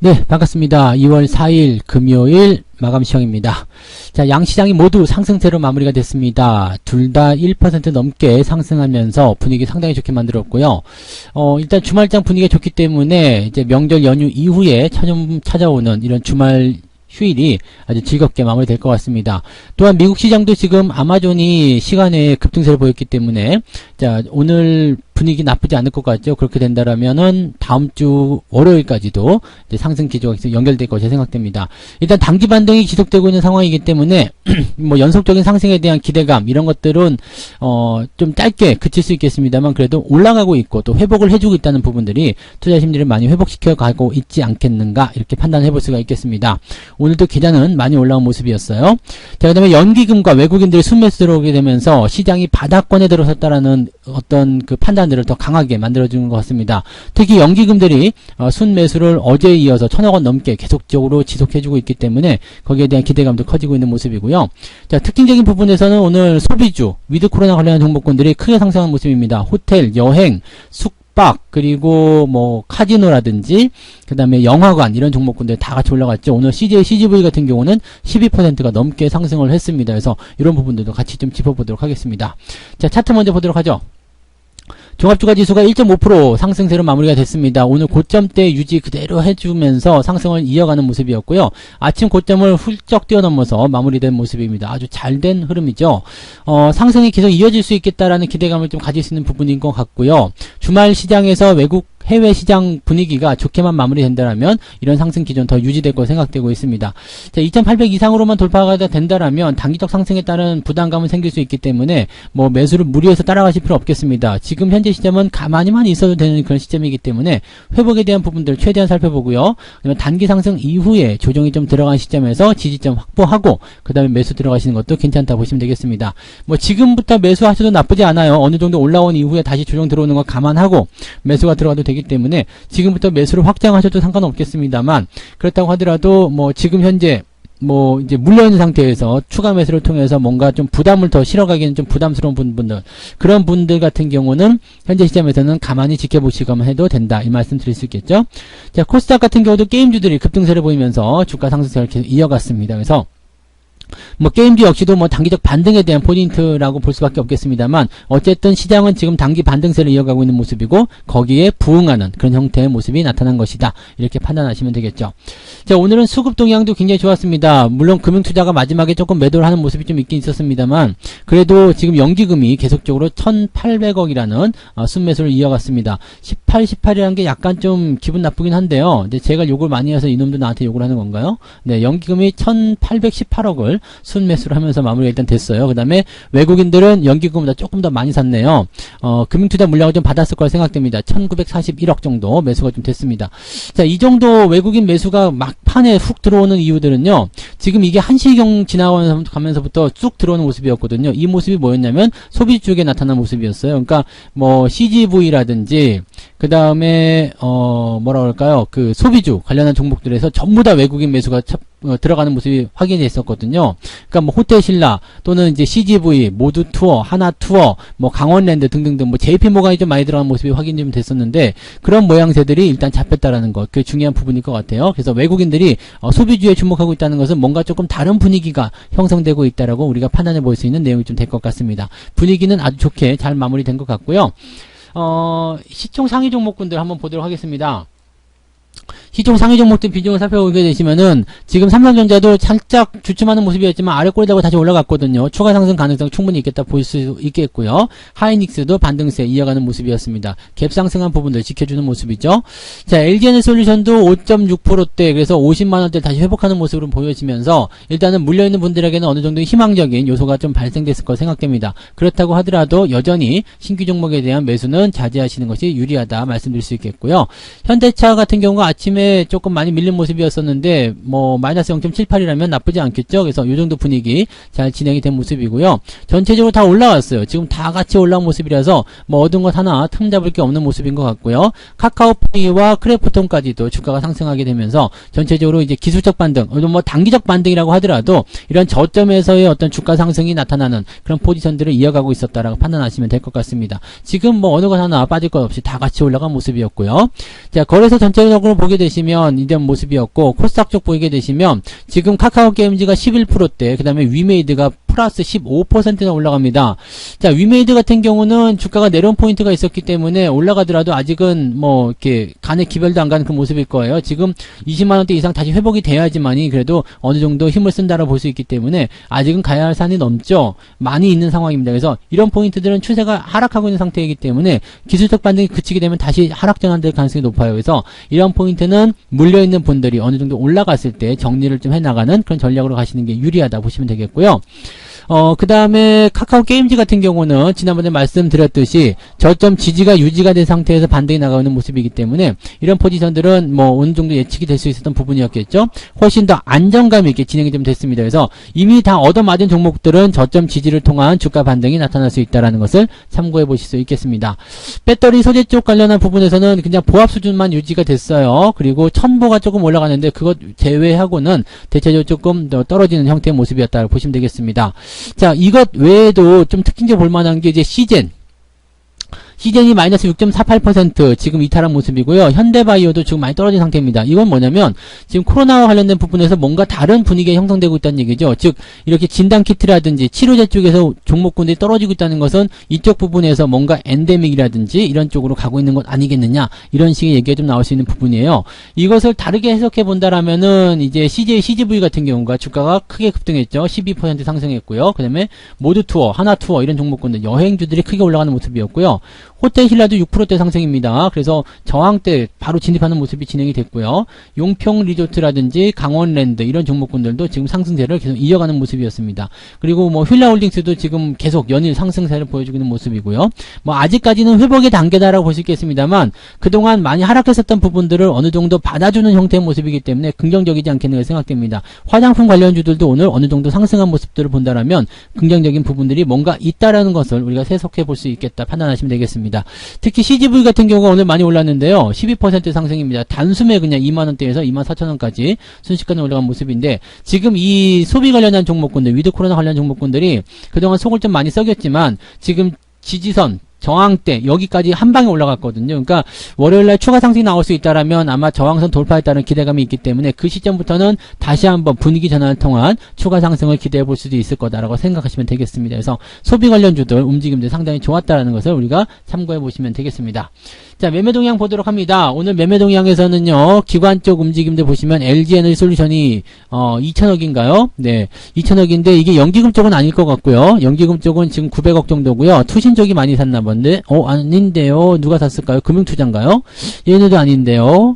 네, 반갑습니다. 2월 4일 금요일 마감 시황입니다. 자, 양시장이 모두 상승세로 마무리가 됐습니다. 둘 다 1% 넘게 상승하면서 분위기 상당히 좋게 만들었고요. 일단 주말장 분위기가 좋기 때문에 이제 명절 연휴 이후에 찾아오는 이런 주말 휴일이 아주 즐겁게 마무리될 것 같습니다. 또한 미국 시장도 지금 아마존이 시간에 급등세를 보였기 때문에 자, 오늘 분위기 나쁘지 않을 것 같죠. 그렇게 된다라면은 다음 주 월요일까지도 이제 상승 기조가 계속 연결될 것이 생각됩니다. 일단 단기 반등이 지속되고 있는 상황이기 때문에 뭐 연속적인 상승에 대한 기대감 이런 것들은 좀 짧게 그칠 수 있겠습니다만 그래도 올라가고 있고 또 회복을 해주고 있다는 부분들이 투자 심리를 많이 회복시켜 가고 있지 않겠는가 이렇게 판단해 볼 수가 있겠습니다. 오늘도 계좌는 많이 올라온 모습이었어요. 자, 그다음에 연기금과 외국인들이 순매수 들어오게 되면서 시장이 바닥권에 들어섰다라는 어떤 그 판단들을 더 강하게 만들어주는 것 같습니다. 특히 연기금들이 순매수를 어제에 이어서 1,000억 원 넘게 계속적으로 지속해주고 있기 때문에 거기에 대한 기대감도 커지고 있는 모습이고요. 자, 특징적인 부분에서는 오늘 소비주, 위드 코로나 관련한 종목군들이 크게 상승한 모습입니다. 호텔, 여행, 숙박, 그리고 뭐 카지노라든지 그 다음에 영화관 이런 종목군들 다 같이 올라갔죠. 오늘 CJ, CGV 같은 경우는 12%가 넘게 상승을 했습니다. 그래서 이런 부분들도 같이 좀 짚어보도록 하겠습니다. 자, 차트 먼저 보도록 하죠. 종합주가지수가 1.5% 상승세로 마무리가 됐습니다. 오늘 고점대 유지 그대로 해주면서 상승을 이어가는 모습이었고요. 아침 고점을 훌쩍 뛰어넘어서 마무리된 모습입니다. 아주 잘된 흐름이죠. 상승이 계속 이어질 수 있겠다라는 기대감을 좀 가질 수 있는 부분인 것 같고요. 주말 시장에서 외국 해외 시장 분위기가 좋게만 마무리된다라면 이런 상승 기존 더 유지될 것으로 생각되고 있습니다. 자, 2,800 이상으로만 돌파가 된다라면 단기적 상승에 따른 부담감은 생길 수 있기 때문에 뭐 매수를 무리해서 따라가실 필요 없겠습니다. 지금 현재 시점은 가만히만 있어도 되는 그런 시점이기 때문에 회복에 대한 부분들 최대한 살펴보고요. 그러면 단기 상승 이후에 조정이 좀 들어간 시점에서 지지점 확보하고 그 다음에 매수 들어가시는 것도 괜찮다 보시면 되겠습니다. 뭐 지금부터 매수하셔도 나쁘지 않아요. 어느 정도 올라온 이후에 다시 조정 들어오는 거 감안하고 매수가 들어가도 되기 때문에 지금부터 매수를 확장하셔도 상관없겠습니다만 그렇다고 하더라도 뭐 지금 현재 뭐 이제 물려있는 상태에서 추가 매수를 통해서 뭔가 좀 부담을 더 실어가기는 좀 부담스러운 분들 그런 분들 같은 경우는 현재 시점에서는 가만히 지켜보시고만 해도 된다 이 말씀 드릴 수 있겠죠. 자, 코스닥 같은 경우도 게임주들이 급등세를 보이면서 주가 상승세를 계속 이어갔습니다. 그래서 뭐 게임주 역시도 뭐 단기적 반등에 대한 포인트라고 볼 수밖에 없겠습니다만 어쨌든 시장은 지금 단기 반등세를 이어가고 있는 모습이고 거기에 부응하는 그런 형태의 모습이 나타난 것이다 이렇게 판단하시면 되겠죠. 자, 오늘은 수급 동향도 굉장히 좋았습니다. 물론 금융투자가 마지막에 조금 매도를 하는 모습이 좀 있긴 있었습니다만 그래도 지금 연기금이 계속적으로 1,800억이라는 순매수를 이어갔습니다. 18, 18이라는 게 약간 좀 기분 나쁘긴 한데요. 근데 제가 욕을 많이 해서 이놈도 나한테 욕을 하는 건가요? 네, 연기금이 1,818억을 순매수를 하면서 마무리가 일단 됐어요. 그 다음에 외국인들은 연기금보다 조금 더 많이 샀네요. 금융투자 물량을 좀 받았을 거라 생각됩니다. 1941억 정도 매수가 좀 됐습니다. 자, 이 정도 외국인 매수가 막판에 훅 들어오는 이유들은요. 지금 이게 한시경 지나가면서부터 쭉 들어오는 모습이었거든요. 이 모습이 뭐였냐면 소비 쪽에 나타난 모습이었어요. 그러니까 뭐 CGV라든지 그 다음에 뭐라 그럴까요? 그 소비주 관련한 종목들에서 전부 다 외국인 매수가 들어가는 모습이 확인이 됐었거든요. 그러니까 뭐 호텔신라 또는 이제 CGV, 모두 투어, 하나 투어, 뭐 강원랜드 등등등 뭐 JP모간이 좀 많이 들어가는 모습이 확인이 좀 됐었는데 그런 모양새들이 일단 잡혔다라는 것, 그게 중요한 부분일 것 같아요. 그래서 외국인들이 소비주에 주목하고 있다는 것은 뭔가 조금 다른 분위기가 형성되고 있다라고 우리가 판단해 볼 수 있는 내용이 좀 될 것 같습니다. 분위기는 아주 좋게 잘 마무리된 것 같고요. 시총 상위 종목군들 한번 보도록 하겠습니다. 시총 상위 종목들 비중을 살펴보게 되시면은 지금 삼성전자도 살짝 주춤하는 모습이었지만 아래 꼬리다고 다시 올라갔거든요. 추가 상승 가능성 충분히 있겠다 볼 수 있겠고요. 하이닉스도 반등세 이어가는 모습이었습니다. 갭 상승한 부분들 지켜주는 모습이죠. 자, LG에너솔루션도 5.6%대 그래서 50만원대 다시 회복하는 모습으로 보여지면서 일단은 물려있는 분들에게는 어느 정도 희망적인 요소가 좀 발생됐을 거 생각됩니다. 그렇다고 하더라도 여전히 신규 종목에 대한 매수는 자제하시는 것이 유리하다 말씀드릴 수 있겠고요. 현대차 같은 경우가 아침에 조금 많이 밀린 모습이었었는데 뭐 마이너스 0.78이라면 나쁘지 않겠죠. 그래서 이 정도 분위기 잘 진행이 된 모습이고요. 전체적으로 다 올라왔어요. 지금 다 같이 올라온 모습이라서 뭐 얻은 것 하나 틈 잡을 게 없는 모습인 것 같고요. 카카오페이와 크래프톤까지도 주가가 상승하게 되면서 전체적으로 이제 기술적 반등, 뭐 단기적 반등이라고 하더라도 이런 저점에서의 어떤 주가 상승이 나타나는 그런 포지션들을 이어가고 있었다라고 판단하시면 될 것 같습니다. 지금 뭐 어느 것 하나 빠질 것 없이 다 같이 올라간 모습이었고요. 자, 거래소 전체적으로 보게 되시면 되시면 이런 모습이었고, 코스닥 쪽 보이게 되시면 지금 카카오 게임즈가 11%대, 그 다음에 위메이드가 플러스 15%나 올라갑니다. 자, 위메이드 같은 경우는 주가가 내려온 포인트가 있었기 때문에 올라가더라도 아직은 뭐 이렇게 간에 기별도 안 가는 그 모습일 거예요. 지금 20만원대 이상 다시 회복이 돼야지만이 그래도 어느 정도 힘을 쓴다라고 볼 수 있기 때문에 아직은 가야 할 산이 넘죠. 많이 있는 상황입니다. 그래서 이런 포인트들은 추세가 하락하고 있는 상태이기 때문에 기술적 반등이 그치게 되면 다시 하락 전환될 가능성이 높아요. 그래서 이런 포인트는 물려있는 분들이 어느 정도 올라갔을 때 정리를 좀 해나가는 그런 전략으로 가시는 게 유리하다 보시면 되겠고요. 그 다음에 카카오 게임즈 같은 경우는 지난번에 말씀드렸듯이 저점 지지가 유지가 된 상태에서 반등이 나가는 모습이기 때문에 이런 포지션들은 뭐 어느 정도 예측이 될 수 있었던 부분이었겠죠. 훨씬 더 안정감 있게 진행이 좀 됐습니다. 그래서 이미 다 얻어맞은 종목들은 저점 지지를 통한 주가 반등이 나타날 수 있다는 것을 참고해 보실 수 있겠습니다. 배터리 소재 쪽 관련한 부분에서는 그냥 보합 수준만 유지가 됐어요. 그리고 첨보가 조금 올라가는데 그것 제외하고는 대체적으로 조금 더 떨어지는 형태의 모습이었다고 보시면 되겠습니다. 자, 이것 외에도 좀 특징적으로 볼만한 게 이제 시젠이 마이너스 6.48% 지금 이탈한 모습이고요. 현대바이오도 지금 많이 떨어진 상태입니다. 이건 뭐냐면 지금 코로나와 관련된 부분에서 뭔가 다른 분위기가 형성되고 있다는 얘기죠. 즉 이렇게 진단키트라든지 치료제 쪽에서 종목군들이 떨어지고 있다는 것은 이쪽 부분에서 뭔가 엔데믹이라든지 이런 쪽으로 가고 있는 것 아니겠느냐, 이런 식의 얘기가 좀 나올 수 있는 부분이에요. 이것을 다르게 해석해 본다라면은 이제 CJ, CGV 같은 경우가 주가가 크게 급등했죠. 12% 상승했고요. 그 다음에 모두투어, 하나투어 이런 종목군들, 여행주들이 크게 올라가는 모습이었고요. 호텔신라도 6%대 상승입니다. 그래서 저항대 바로 진입하는 모습이 진행이 됐고요. 용평 리조트라든지 강원랜드 이런 종목군들도 지금 상승세를 계속 이어가는 모습이었습니다. 그리고 뭐 휠라홀딩스도 지금 계속 연일 상승세를 보여주고 있는 모습이고요. 뭐 아직까지는 회복의 단계다라고 볼 수 있겠습니다만 그동안 많이 하락했었던 부분들을 어느 정도 받아주는 형태의 모습이기 때문에 긍정적이지 않겠는가 생각됩니다. 화장품 관련주들도 오늘 어느 정도 상승한 모습들을 본다라면 긍정적인 부분들이 뭔가 있다라는 것을 우리가 해석해 볼 수 있겠다 판단하시면 되겠습니다. 특히 CGV 같은 경우가 오늘 많이 올랐는데요. 12% 상승입니다. 단숨에 그냥 2만원대에서 24,000원까지 순식간에 올라간 모습인데 지금 이 소비 관련한 종목군들, 위드 코로나 관련 종목군들이 그동안 속을 좀 많이 썩였지만 지금 지지선, 저항대 여기까지 한 방에 올라갔거든요. 그러니까 월요일날 추가 상승이 나올 수 있다라면 아마 저항선 돌파에 따른 기대감이 있기 때문에 그 시점부터는 다시 한번 분위기 전환을 통한 추가 상승을 기대해 볼 수도 있을 거다라고 생각하시면 되겠습니다. 그래서 소비 관련주들 움직임들 상당히 좋았다라는 것을 우리가 참고해 보시면 되겠습니다. 자, 매매 동향 보도록 합니다. 오늘 매매 동향에서는요, 기관 쪽 움직임들 보시면 LG에너지솔루션이 2천억인가요? 네, 2천억인데 이게 연기금 쪽은 아닐 것 같고요. 연기금 쪽은 지금 900억 정도고요. 투신 쪽이 많이 샀나 본데, 아닌데요. 누가 샀을까요? 금융투자인가요? 얘네도 아닌데요.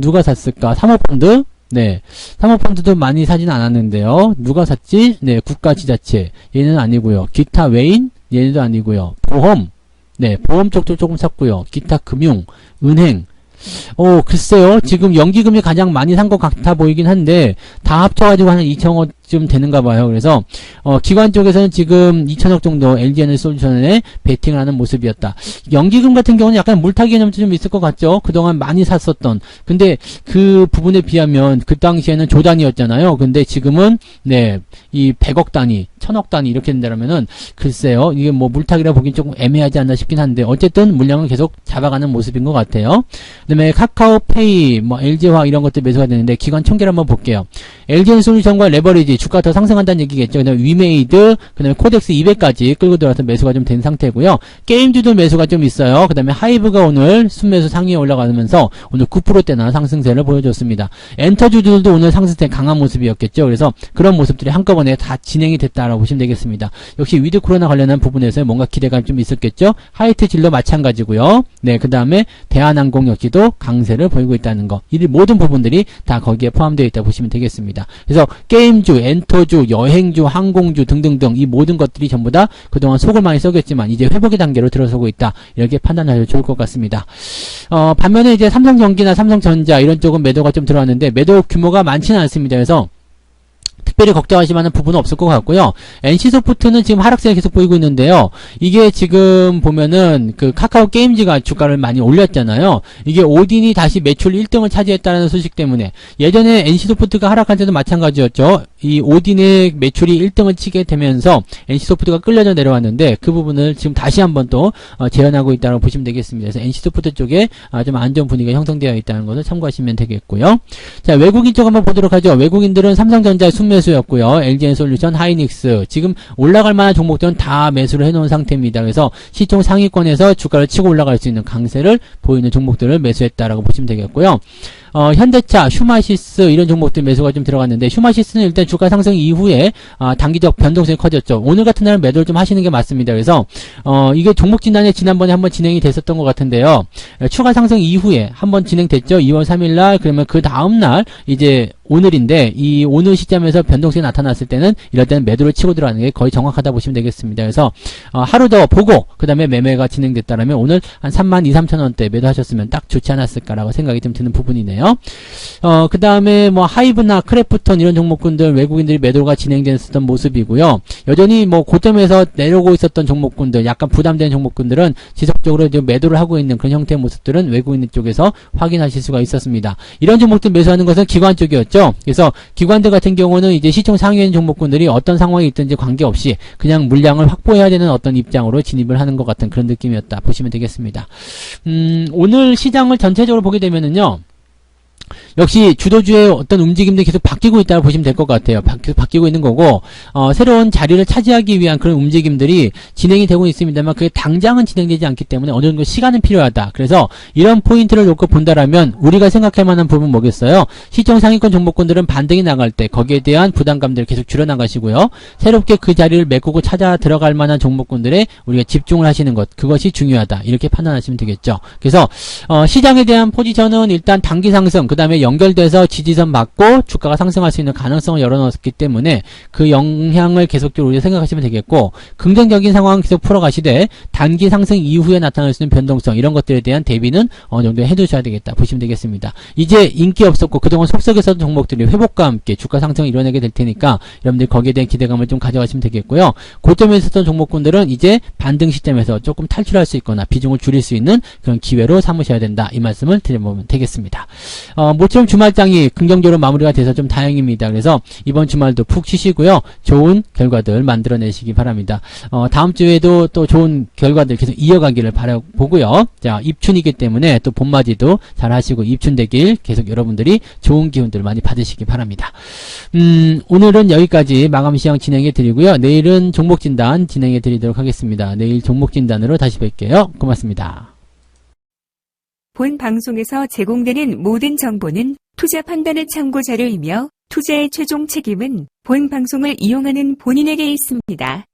누가 샀을까? 사모펀드? 네, 사모펀드도 많이 사진 않았는데요. 누가 샀지? 네, 국가지자체. 얘는 아니고요. 기타 외인? 얘네도 아니고요. 보험? 네, 보험 쪽도 조금 샀고요. 기타 금융, 은행. 글쎄요. 지금 연기금이 가장 많이 산 것 같아 보이긴 한데 다 합쳐가지고 한 2천억쯤 되는가 봐요. 그래서 기관 쪽에서는 지금 2천억 정도 LG에너지솔루션에 베팅을 하는 모습이었다. 연기금 같은 경우는 약간 물타기 개념도 좀 있을 것 같죠. 그동안 많이 샀었던. 근데 그 부분에 비하면 그 당시에는 조 단위였잖아요. 근데 지금은 네, 이 100억 단위, 1000억 단위 이렇게 된다면은 글쎄요. 이게 뭐 물타기라 보긴 조금 애매하지 않나 싶긴 한데 어쨌든 물량은 계속 잡아가는 모습인 것 같아요. 그 다음에 카카오페이, 뭐 LG화학 이런 것들 매수가 되는데 기관 총계를 한번 볼게요. LG에너지솔루션과 레버리지 주가가 더 상승한다는 얘기겠죠. 그 다음에 위메이드, 그 다음에 코덱스 200까지 끌고 들어와서 매수가 좀 된 상태고요. 게임주도 매수가 좀 있어요. 그 다음에 하이브가 오늘 순매수 상위에 올라가면서 오늘 9%대나 상승세를 보여줬습니다. 엔터주들도 오늘 상승세 강한 모습이었겠죠. 그래서 그런 모습들이 한꺼번에 다 진행이 됐다라고 보시면 되겠습니다. 역시 위드 코로나 관련한 부분에서 뭔가 기대감이 좀 있었겠죠. 하이트질도 마찬가지고요. 네, 그 다음에 대한항공 역시도 강세를 보이고 있다는 거. 이 모든 부분들이 다 거기에 포함되어 있다고 보시면 되겠습니다. 그래서 게임주, 엔터주, 여행주, 항공주 등등등 이 모든 것들이 전부 다 그동안 속을 많이 썩였지만 이제 회복의 단계로 들어서고 있다. 이렇게 판단하셔도 좋을 것 같습니다. 반면에 이제 삼성전기나 삼성전자 이런 쪽은 매도가 좀 들어왔는데 매도 규모가 많지는 않습니다. 그래서 특별히 걱정하실 만한 부분은 없을 것 같고요. NC소프트는 지금 하락세를 계속 보이고 있는데요. 이게 지금 보면은 그 카카오 게임즈가 주가를 많이 올렸잖아요. 이게 오딘이 다시 매출 1등을 차지했다는 소식 때문에 예전에 NC소프트가 하락한 때도 마찬가지였죠. 이 오딘의 매출이 1등을 치게 되면서 NC소프트가 끌려져 내려왔는데 그 부분을 지금 다시 한번 또 재현하고 있다고 보시면 되겠습니다. 그래서 NC소프트 쪽에 좀 안전 분위기가 형성되어 있다는 것을 참고하시면 되겠고요. 자, 외국인 쪽 한번 보도록 하죠. 외국인들은 삼성전자의 순매수였고요. LG엔솔루션, 하이닉스 지금 올라갈 만한 종목들은 다 매수를 해놓은 상태입니다. 그래서 시총 상위권에서 주가를 치고 올라갈 수 있는 강세를 보이는 종목들을 매수했다라고 보시면 되겠고요. 현대차, 슈마시스 이런 종목들 매수가 좀 들어갔는데 슈마시스는 일단 주가 상승 이후에 단기적 변동성이 커졌죠. 오늘 같은 날은 매도를 좀 하시는 게 맞습니다. 그래서 이게 종목 진단에 지난번에 한번 진행이 됐었던 것 같은데요. 추가 상승 이후에 한번 진행됐죠. 2월 3일 날 그러면 그 다음 날 이제 오늘인데 이 오늘 시점에서 변동성이 나타났을 때는 이럴 때는 매도를 치고 들어가는 게 거의 정확하다 보시면 되겠습니다. 그래서 하루 더 보고 그 다음에 매매가 진행됐다라면 오늘 한 32,300원대 매도하셨으면 딱 좋지 않았을까라고 생각이 좀 드는 부분이네요. 그 다음에 뭐 하이브나 크래프톤 이런 종목군들 외국인들이 매도가 진행됐었던 모습이고요. 여전히 뭐 고점에서 내려오고 있었던 종목군들 약간 부담되는 종목군들은 지속적으로 이제 매도를 하고 있는 그런 형태의 모습들은 외국인 쪽에서 확인하실 수가 있었습니다. 이런 종목들 매수하는 것은 기관 쪽이었죠. 그래서 기관들 같은 경우는 이제 시총 상위인 종목군들이 어떤 상황이 있든지 관계없이 그냥 물량을 확보해야 되는 어떤 입장으로 진입을 하는 것 같은 그런 느낌이었다 보시면 되겠습니다. 오늘 시장을 전체적으로 보게 되면은요. 역시 주도주의 어떤 움직임들이 계속 바뀌고 있다고 보시면 될 것 같아요. 계속 바뀌고 있는 거고 새로운 자리를 차지하기 위한 그런 움직임들이 진행이 되고 있습니다만 그게 당장은 진행되지 않기 때문에 어느 정도 시간은 필요하다. 그래서 이런 포인트를 놓고 본다라면 우리가 생각할 만한 부분은 뭐겠어요? 시총 상위권 종목군들은 반등이 나갈 때 거기에 대한 부담감들을 계속 줄여나가시고요. 새롭게 그 자리를 메꾸고 찾아 들어갈 만한 종목군들에 우리가 집중을 하시는 것 그것이 중요하다. 이렇게 판단하시면 되겠죠. 그래서 시장에 대한 포지션은 일단 단기 상승 그 다음에 연결돼서 지지선 맞고 주가가 상승할 수 있는 가능성을 열어놓았기 때문에 그 영향을 계속적으로 우리가 생각하시면 되겠고 긍정적인 상황은 계속 풀어가시되 단기 상승 이후에 나타날 수 있는 변동성 이런 것들에 대한 대비는 어느 정도 해두셔야 되겠다 보시면 되겠습니다. 이제 인기 없었고 그동안 속속했었던 종목들이 회복과 함께 주가 상승을 이뤄내게 될 테니까 여러분들이 거기에 대한 기대감을 좀 가져가시면 되겠고요. 고점에 있었던 종목군들은 이제 반등 시점에서 조금 탈출할 수 있거나 비중을 줄일 수 있는 그런 기회로 삼으셔야 된다 이 말씀을 드려보면 되겠습니다. 모처럼 주말장이 긍정적으로 마무리가 돼서 좀 다행입니다. 그래서 이번 주말도 푹 쉬시고요. 좋은 결과들 만들어내시기 바랍니다. 다음 주에도 또 좋은 결과들 계속 이어가기를 바라보고요. 자, 입춘이기 때문에 또 봄맞이도 잘 하시고 입춘되길 계속 여러분들이 좋은 기운들 많이 받으시기 바랍니다. 오늘은 여기까지 마감 시황 진행해 드리고요. 내일은 종목 진단 진행해 드리도록 하겠습니다. 내일 종목 진단으로 다시 뵐게요. 고맙습니다. 본 방송에서 제공되는 모든 정보는 투자 판단의 참고 자료이며 투자의 최종 책임은 본 방송을 이용하는 본인에게 있습니다.